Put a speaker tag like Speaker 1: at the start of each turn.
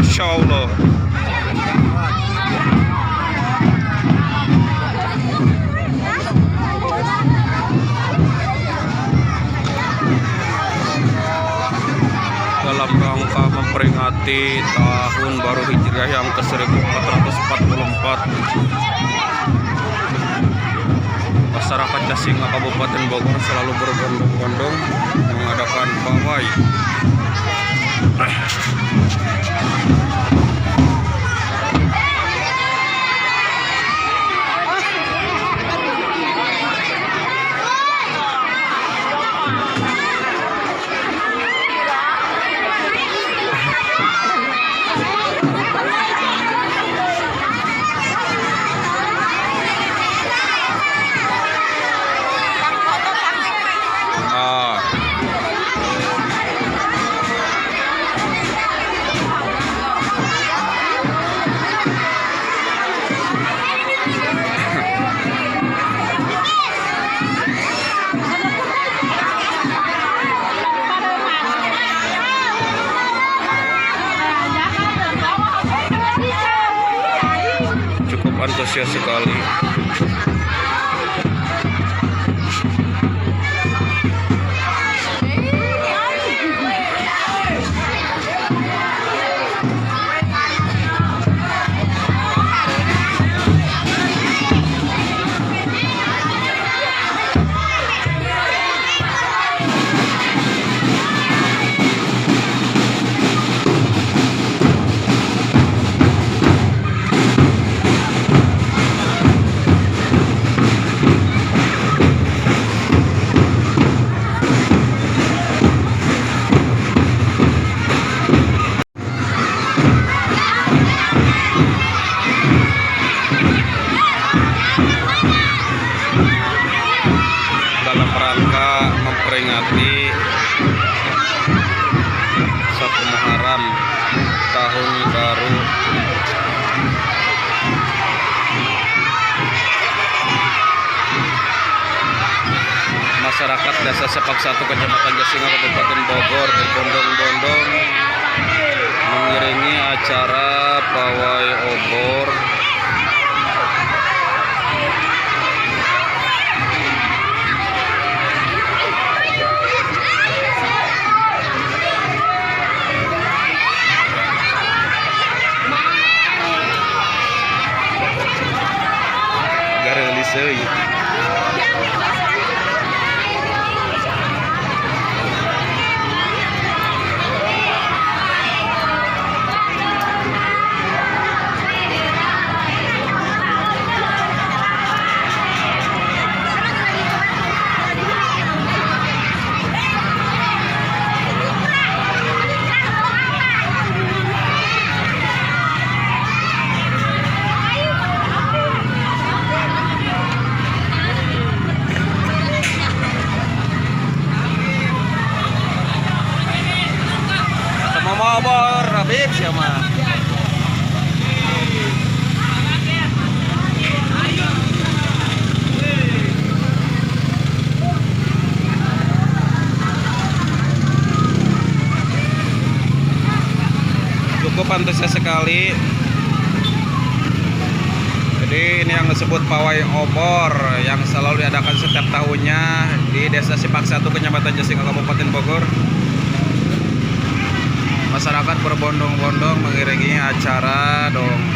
Speaker 1: Masya Allah. Dalam rangka memperingati tahun baru Hijriah yang ke-1444, masyarakat Casinga Kabupaten Bogor selalu berbondong-bondong mengadakan pawai. Cukup antusias sekali. Dalam rangka memperingati 1 Muharram tahun baru, masyarakat Desa Sepak 1 Kecamatan Casinga Kabupaten Bogor berbondong-bondong mengiringi acara pawai obor Gareliseuy. Obor Habib siapa? Cukup antusias sekali. Jadi ini yang disebut pawai obor yang selalu diadakan setiap tahunnya di Desa Sepak 1 Kecamatan Casinga Kabupaten Bogor. Masyarakat berbondong-bondong mengiringi acara dong.